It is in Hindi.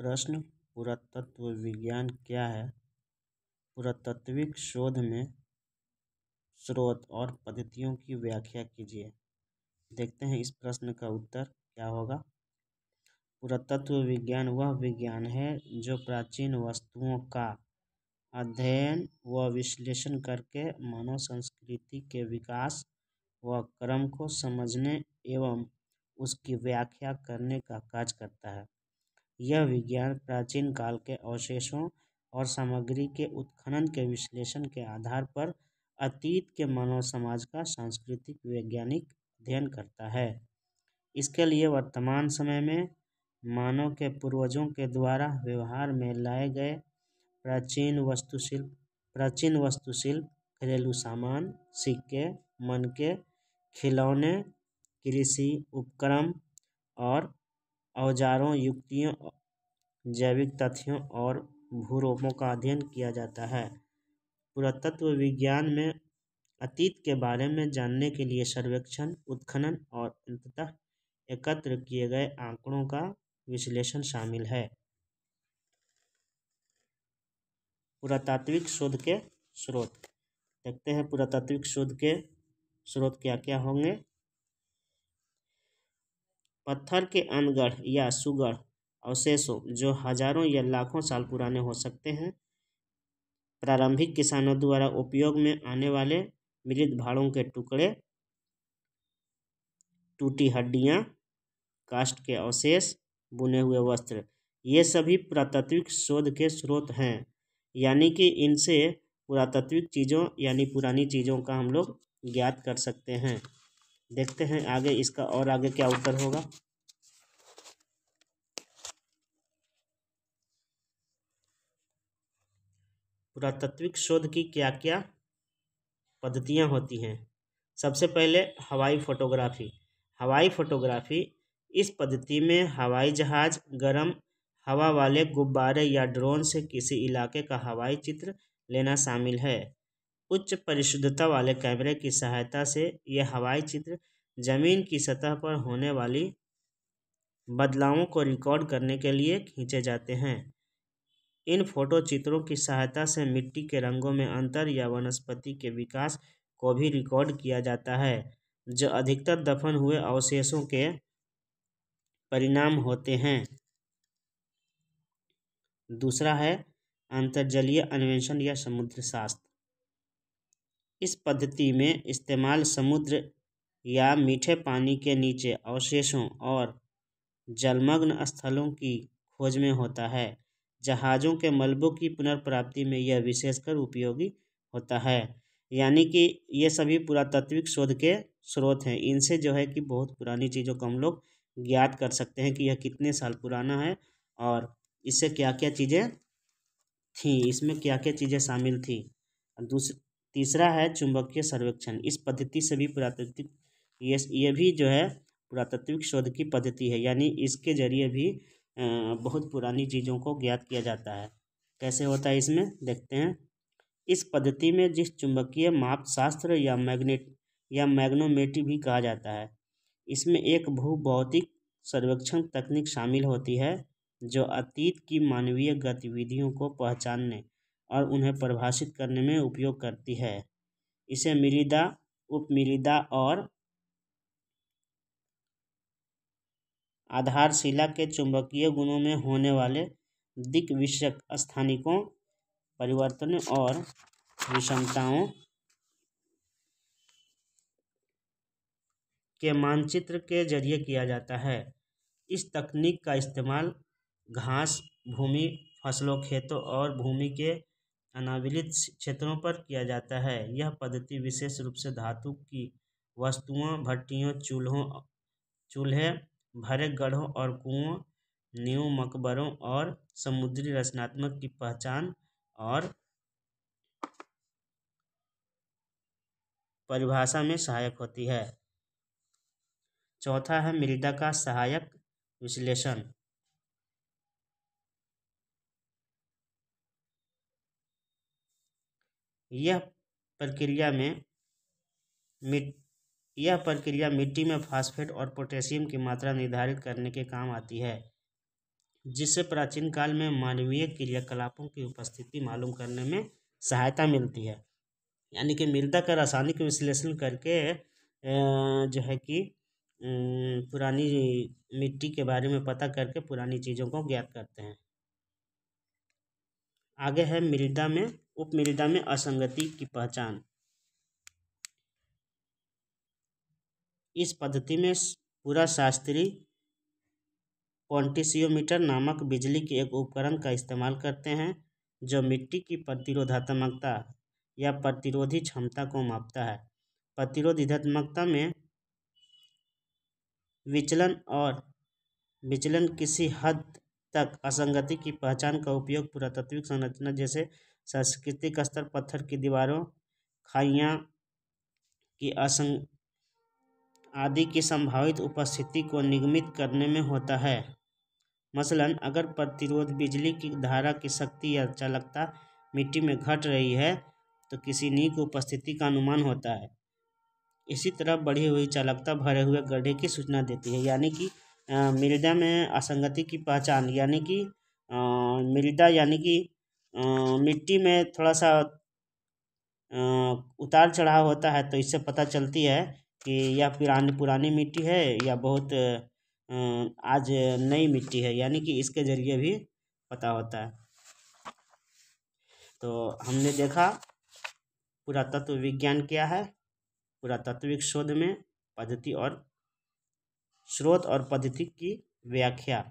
प्रश्न पुरातत्व विज्ञान क्या है? पुरातात्विक शोध में स्रोत और पद्धतियों की व्याख्या कीजिए। देखते हैं इस प्रश्न का उत्तर क्या होगा। पुरातत्व विज्ञान वह विज्ञान है जो प्राचीन वस्तुओं का अध्ययन व विश्लेषण करके मानव संस्कृति के विकास व क्रम को समझने एवं उसकी व्याख्या करने का कार्य करता है। यह विज्ञान प्राचीन काल के अवशेषों और सामग्री के उत्खनन के विश्लेषण के आधार पर अतीत के मानव समाज का सांस्कृतिक वैज्ञानिक अध्ययन करता है। इसके लिए वर्तमान समय में मानव के पूर्वजों के द्वारा व्यवहार में लाए गए प्राचीन वस्तुशिल्प, घरेलू सामान, सिक्के, मनके, खिलौने, कृषि उपकरण और औजारों, युक्तियों, जैविक तथ्यों और भूरूपों का अध्ययन किया जाता है। पुरातत्व विज्ञान में अतीत के बारे में जानने के लिए सर्वेक्षण, उत्खनन और अंततः एकत्र किए गए आंकड़ों का विश्लेषण शामिल है। पुरातात्विक शोध के स्रोत देखते हैं। पुरातात्विक शोध के स्रोत क्या क्या होंगे। पत्थर के अनगढ़ या सुगढ़ अवशेषों जो हजारों या लाखों साल पुराने हो सकते हैं। प्रारंभिक किसानों द्वारा उपयोग में आने वाले मृत भाड़ों के टुकड़े, टूटी हड्डियां, काष्ठ के अवशेष, बुने हुए वस्त्र, ये सभी पुरातात्विक शोध के स्रोत हैं। यानी कि इनसे पुरातात्विक चीज़ों यानी पुरानी चीज़ों का हम लोग ज्ञात कर सकते हैं। देखते हैं आगे इसका और आगे क्या उत्तर होगा। पुरातात्विक शोध की क्या क्या पद्धतियाँ होती हैं। सबसे पहले हवाई फोटोग्राफी। हवाई फोटोग्राफी इस पद्धति में हवाई जहाज, गर्म हवा वाले गुब्बारे या ड्रोन से किसी इलाके का हवाई चित्र लेना शामिल है। उच्च परिशुद्धता वाले कैमरे की सहायता से यह हवाई चित्र जमीन की सतह पर होने वाली बदलावों को रिकॉर्ड करने के लिए खींचे जाते हैं। इन फोटो चित्रों की सहायता से मिट्टी के रंगों में अंतर या वनस्पति के विकास को भी रिकॉर्ड किया जाता है, जो अधिकतर दफन हुए अवशेषों के परिणाम होते हैं। दूसरा है अंतर्जलीय अन्वेषण या समुद्र शास्त्र। इस पद्धति में इस्तेमाल समुद्र या मीठे पानी के नीचे अवशेषों और जलमग्न स्थलों की खोज में होता है। जहाज़ों के मलबों की पुनर्प्राप्ति में यह विशेषकर उपयोगी होता है। यानी कि ये सभी पुरातात्विक शोध के स्रोत हैं। इनसे जो है कि बहुत पुरानी चीज़ों को हम लोग ज्ञात कर सकते हैं कि यह कितने साल पुराना है और इससे क्या क्या चीज़ें थी, इसमें क्या क्या चीज़ें शामिल थी। तीसरा है चुंबकीय सर्वेक्षण। इस पद्धति से भी पुरातात्विक ये भी जो है पुरातात्विक शोध की पद्धति है। यानी इसके जरिए भी बहुत पुरानी चीज़ों को ज्ञात किया जाता है। कैसे होता है इसमें देखते हैं। इस पद्धति में जिस चुंबकीय माप शास्त्र या मैग्नोमेट्री भी कहा जाता है, इसमें एक भूभौतिक सर्वेक्षण तकनीक शामिल होती है जो अतीत की मानवीय गतिविधियों को पहचानने और उन्हें परिभाषित करने में उपयोग करती है। इसे मृदा, उपमृदा और आधारशिला के चुंबकीय गुणों में होने वाले दिक्विजक स्थानिकों, परिवर्तनों और विषमताओं के मानचित्र के जरिए किया जाता है। इस तकनीक का इस्तेमाल घास भूमि, फसलों, खेतों और भूमि के अनावृत क्षेत्रों पर किया जाता है। यह पद्धति विशेष रूप से धातु की वस्तुओं, भट्टियों, चूल्हे भरे गड्ढों और कुओं, नींव, मकबरों और समुद्री रचनात्मक की पहचान और परिभाषा में सहायक होती है। चौथा है मृदा का सहायक विश्लेषण। यह प्रक्रिया मिट्टी में फास्फेट और पोटेशियम की मात्रा निर्धारित करने के काम आती है। जिससे प्राचीन काल में मानवीय क्रियाकलापों की उपस्थिति मालूम करने में सहायता मिलती है। यानी कि मृदा का रासायनिक विश्लेषण करके जो है कि पुरानी मिट्टी के बारे में पता करके पुरानी चीज़ों को ज्ञात करते हैं। आगे है मृदा में उपमृदा में असंगति की पहचान। इस पद्धति में पूरा शास्त्री पोटेंशियोमीटर नामक बिजली के एक उपकरण का इस्तेमाल करते हैं जो मिट्टी की प्रतिरोधात्मकता या प्रतिरोधी क्षमता को मापता है। प्रतिरोधात्मकता में विचलन किसी हद तक असंगति की पहचान का उपयोग पुरातात्विक संरचना जैसे सांस्कृतिक स्तर, पत्थर की दीवारों, खाइयाँ की आदि की संभावित उपस्थिति को निगमित करने में होता है। मसलन अगर प्रतिरोध बिजली की धारा की शक्ति या चालकता मिट्टी में घट रही है तो किसी नी की उपस्थिति का अनुमान होता है। इसी तरह बढ़ी हुई चालकता भरे हुए गड्ढे की सूचना देती है। यानी कि मृदा में असंगति की पहचान यानी कि मृदा यानी कि मिट्टी में थोड़ा सा उतार चढ़ाव होता है तो इससे पता चलती है कि यह पुरानी मिट्टी है या बहुत आज नई मिट्टी है, यानी कि इसके जरिए भी पता होता है। तो हमने देखा पुरातत्व विज्ञान क्या है, पुरातात्विक शोध में पद्धति और स्रोत और पद्धति की व्याख्या।